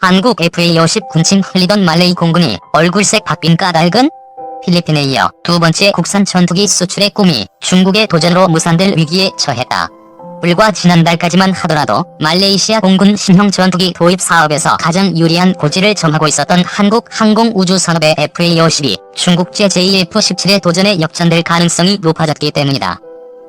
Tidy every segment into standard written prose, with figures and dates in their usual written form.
한국 FA-50 군침 흘리던 말레이 공군이 얼굴색 바뀐 까닭은? 필리핀에 이어 두 번째 국산 전투기 수출의 꿈이 중국의 도전으로 무산될 위기에 처했다. 불과 지난달까지만 하더라도 말레이시아 공군 신형 전투기 도입 사업에서 가장 유리한 고지를 점하고 있었던 한국 항공우주산업의 FA-50이 중국제 JF-17의 도전에 역전될 가능성이 높아졌기 때문이다.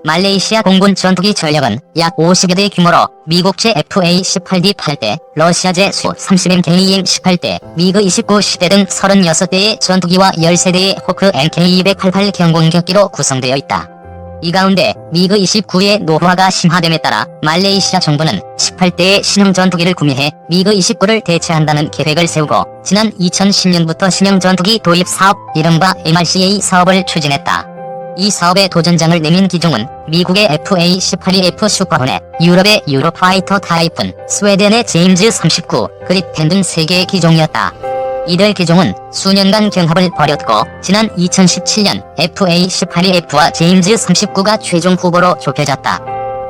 말레이시아 공군 전투기 전력은 약 50여 대 규모로 미국제 FA-18D 8대, 러시아제 수-30MKEM 18대, 미그 29 10대 등 36대의 전투기와 13대의 호크 MK288 경공격기로 구성되어 있다. 이 가운데 미그 29의 노후화가 심화됨에 따라 말레이시아 정부는 18대의 신형 전투기를 구매해 미그 29를 대체한다는 계획을 세우고 지난 2010년부터 신형 전투기 도입 사업, 이른바 MRCA 사업을 추진했다. 이 사업의 도전장을 내민 기종은 미국의 FA-18E/F 슈퍼호넷, 유럽의 유로파이터 타이푼, 스웨덴의 제임즈 39, 그리펜 등 3개의 기종이었다. 이들 기종은 수년간 경합을 벌였고 지난 2017년 FA-18E/F와 제임즈 39가 최종 후보로 좁혀졌다.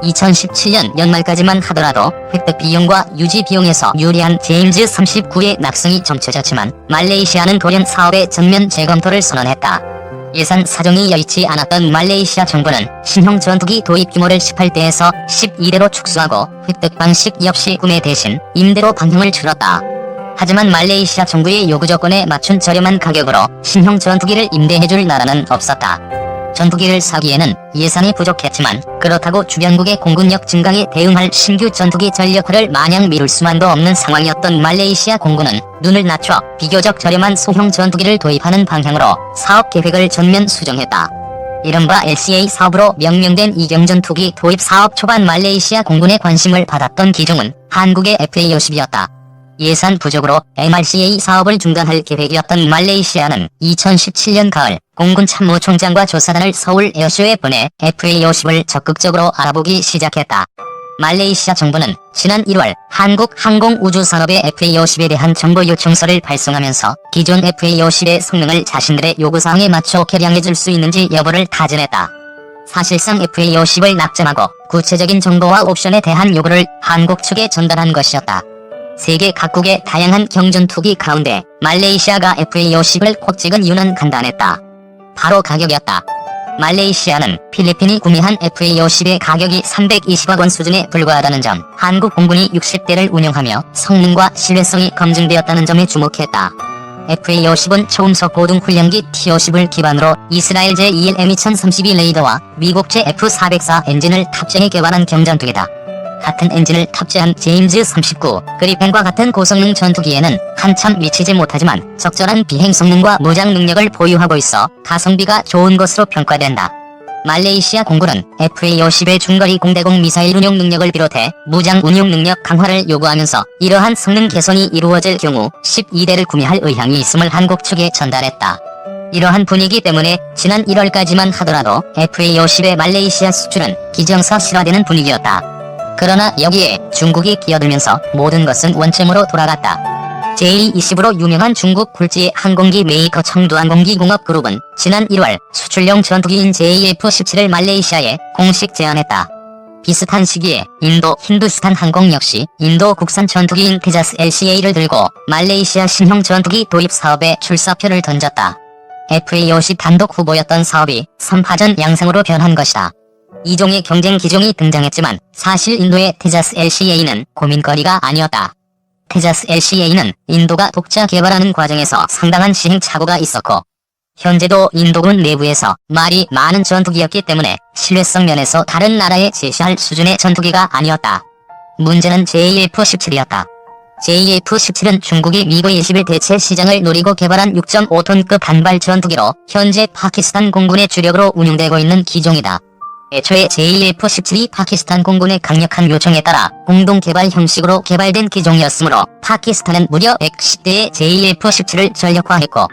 2017년 연말까지만 하더라도 획득 비용과 유지 비용에서 유리한 제임즈 39의 낙승이 점쳐졌지만 말레이시아는 돌연 사업의 전면 재검토를 선언했다. 예산 사정이 여의치 않았던 말레이시아 정부는 신형 전투기 도입 규모를 18대에서 12대로 축소하고 획득 방식 역시 구매 대신 임대로 방향을 틀었다. 하지만 말레이시아 정부의 요구 조건에 맞춘 저렴한 가격으로 신형 전투기를 임대해줄 나라는 없었다. 전투기를 사기에는 예산이 부족했지만 그렇다고 주변국의 공군력 증강에 대응할 신규 전투기 전력화를 마냥 미룰 수만도 없는 상황이었던 말레이시아 공군은 눈을 낮춰 비교적 저렴한 소형 전투기를 도입하는 방향으로 사업 계획을 전면 수정했다. 이른바 LCA 사업으로 명명된 이경전투기 도입 사업 초반 말레이시아 공군의 관심을 받았던 기종은 한국의 FA-50이었다. 예산 부족으로 MRCA 사업을 중단할 계획이었던 말레이시아는 2017년 가을 공군 참모총장과 조사단을 서울 에어쇼에 보내 FA-50을 적극적으로 알아보기 시작했다. 말레이시아 정부는 지난 1월 한국 항공우주산업의 FA-50에 대한 정보 요청서를 발송하면서 기존 FA-50의 성능을 자신들의 요구사항에 맞춰 개량해줄 수 있는지 여부를 타진했다. 사실상 FA-50을 낙점하고 구체적인 정보와 옵션에 대한 요구를 한국 측에 전달한 것이었다. 세계 각국의 다양한 경전투기 가운데 말레이시아가 FA-50을 콕 찍은 이유는 간단했다. 바로 가격이었다. 말레이시아는 필리핀이 구매한 FA-50의 가격이 320억 원 수준에 불과하다는 점, 한국 공군이 60대를 운영하며 성능과 신뢰성이 검증되었다는 점에 주목했다. FA-50은 초음속 고등훈련기 T-50을 기반으로 이스라엘제 ELM-2032 레이더와 미국제 F-404 엔진을 탑재해 개발한 경전투기다. 같은 엔진을 탑재한 제임즈 39, 그리펜과 같은 고성능 전투기에는 한참 미치지 못하지만 적절한 비행 성능과 무장 능력을 보유하고 있어 가성비가 좋은 것으로 평가된다. 말레이시아 공군은 FA-50의 중거리 공대공 미사일 운용 능력을 비롯해 무장 운용 능력 강화를 요구하면서 이러한 성능 개선이 이루어질 경우 12대를 구매할 의향이 있음을 한국 측에 전달했다. 이러한 분위기 때문에 지난 1월까지만 하더라도 FA-50의 말레이시아 수출은 기정사실화되는 분위기였다. 그러나 여기에 중국이 끼어들면서 모든 것은 원점으로 돌아갔다. J-20으로 유명한 중국 굴지 항공기 메이커 청두항공기공업그룹은 지난 1월 수출용 전투기인 JF-17을 말레이시아에 공식 제안했다. 비슷한 시기에 인도 힌두스탄 항공 역시 인도 국산 전투기인 테자스 LCA를 들고 말레이시아 신형 전투기 도입 사업에 출사표를 던졌다. FA-50 단독 후보였던 사업이 3파전 양상으로 변한 것이다. 이종의 경쟁 기종이 등장했지만 사실 인도의 테자스 LCA는 고민거리가 아니었다. 테자스 LCA는 인도가 독자 개발하는 과정에서 상당한 시행착오가 있었고 현재도 인도군 내부에서 말이 많은 전투기였기 때문에 신뢰성 면에서 다른 나라에 제시할 수준의 전투기가 아니었다. 문제는 JF-17이었다. JF-17은 중국이 미그 21 대체 시장을 노리고 개발한 6.5톤급 단발 전투기로 현재 파키스탄 공군의 주력으로 운용되고 있는 기종이다. 애초에 JF-17이 파키스탄 공군의 강력한 요청에 따라 공동 개발 형식으로 개발된 기종이었으므로 파키스탄은 무려 110대의 JF-17을 전력화했고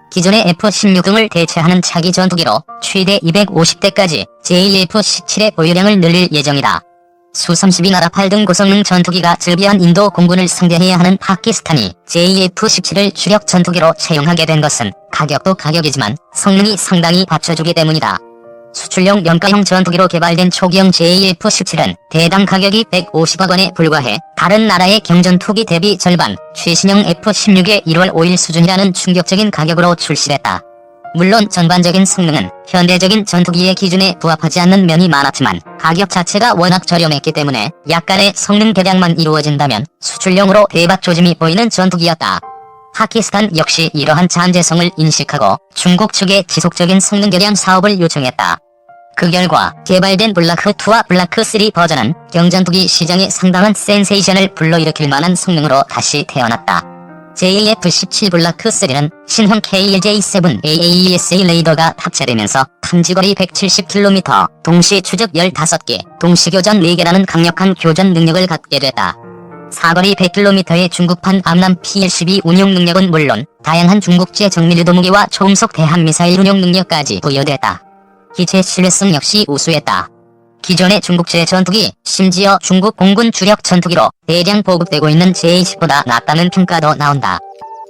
기존의 F-16 등을 대체하는 차기 전투기로 최대 250대까지 JF-17의 보유량을 늘릴 예정이다. 수-32 나라팔 등 고성능 전투기가 즐비한 인도 공군을 상대해야 하는 파키스탄이 JF-17을 주력 전투기로 채용하게 된 것은 가격도 가격이지만 성능이 상당히 받쳐주기 때문이다. 수출용 연가형 전투기로 개발된 초기형 JF-17은 대당 가격이 150억 원에 불과해 다른 나라의 경전투기 대비 절반, 최신형 F-16의 1월 5일 수준이라는 충격적인 가격으로 출시됐다. 물론 전반적인 성능은 현대적인 전투기의 기준에 부합하지 않는 면이 많았지만 가격 자체가 워낙 저렴했기 때문에 약간의 성능 개량만 이루어진다면 수출용으로 대박 조짐이 보이는 전투기였다. 파키스탄 역시 이러한 잠재성을 인식하고 중국 측에 지속적인 성능 개량 사업을 요청했다. 그 결과 개발된 블라크2와 블라크3 버전은 경전투기 시장에 상당한 센세이션을 불러일으킬 만한 성능으로 다시 태어났다. JF-17 블라크3는 신형 KLJ-7 AAESA 레이더가 탑재되면서 탐지거리 170km, 동시 추적 15개, 동시 교전 4개라는 강력한 교전 능력을 갖게 됐다. 사거리 100km의 중국판 암람 PL-12 운용 능력은 물론 다양한 중국제 정밀유도 무기와 초음속 대함미사일 운용 능력까지 부여됐다. 기체 신뢰성 역시 우수했다. 기존의 중국제 전투기, 심지어 중국 공군 주력 전투기로 대량 보급되고 있는 J-10보다 낫다는 평가도 나온다.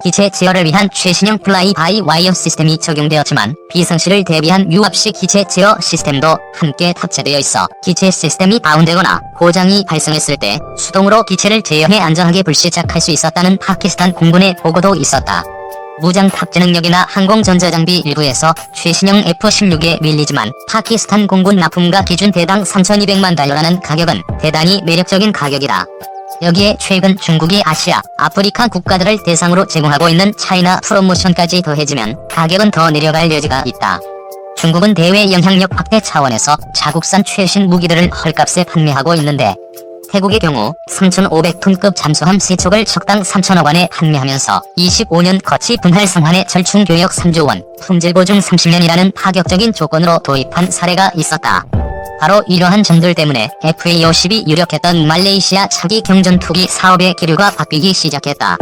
기체 제어를 위한 최신형 플라이-바이-와이어 시스템이 적용되었지만 비상시를 대비한 유압식 기체 제어 시스템도 함께 탑재되어 있어 기체 시스템이 다운되거나 고장이 발생했을 때 수동으로 기체를 제어해 안전하게 불시착할 수 있었다는 파키스탄 공군의 보고도 있었다. 무장 탑재 능력이나 항공 전자장비 일부에서 최신형 F-16에 밀리지만 파키스탄 공군 납품가 기준 대당 3,200만 달러라는 가격은 대단히 매력적인 가격이다. 여기에 최근 중국이 아시아, 아프리카 국가들을 대상으로 제공하고 있는 차이나 프로모션까지 더해지면 가격은 더 내려갈 여지가 있다. 중국은 대외 영향력 확대 차원에서 자국산 최신 무기들을 헐값에 판매하고 있는데 태국의 경우 3,500톤급 잠수함 3척을 척당 3천억 원에 판매하면서 25년 거치 분할 상환의 절충교역 3조 원, 품질 보증 30년이라는 파격적인 조건으로 도입한 사례가 있었다. 바로 이러한 점들 때문에 FA-50이 유력했던 말레이시아 차기 경전투기 사업의 기류가 바뀌기 시작했다.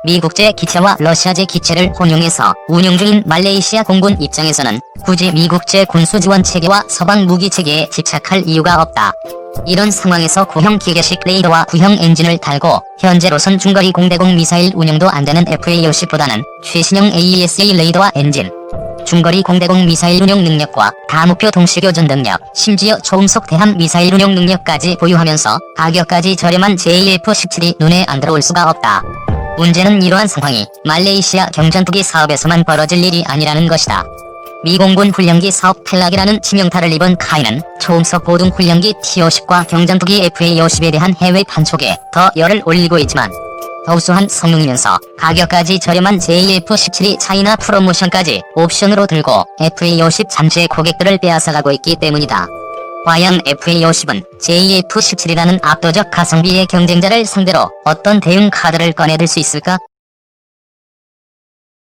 미국제 기체와 러시아제 기체를 혼용해서 운용 중인 말레이시아 공군 입장에서는 굳이 미국제 군수지원 체계와 서방 무기 체계에 집착할 이유가 없다. 이런 상황에서 구형 기계식 레이더와 구형 엔진을 달고 현재로선 중거리 공대공 미사일 운용도 안되는 FA-50보다는 최신형 AESA 레이더와 엔진, 중거리 공대공 미사일 운용 능력과 다목표 동시교전 능력, 심지어 초음속 대함 미사일 운용 능력까지 보유하면서 가격까지 저렴한 JF-17이 눈에 안 들어올 수가 없다. 문제는 이러한 상황이 말레이시아 경전투기 사업에서만 벌어질 일이 아니라는 것이다. 미 공군 훈련기 사업 탈락이라는 치명타를 입은 카이는 초음속 보등 훈련기 T-50과 경전투기 FA-50에 대한 해외 판촉에 더 열을 올리고 있지만 더 우수한 성능이면서 가격까지 저렴한 JF-17이 차이나 프로모션까지 옵션으로 들고 FA-50 잠재 고객들을 빼앗아가고 있기 때문이다. 과연 FA-50은 JF-17이라는 압도적 가성비의 경쟁자를 상대로 어떤 대응 카드를 꺼내들 수 있을까?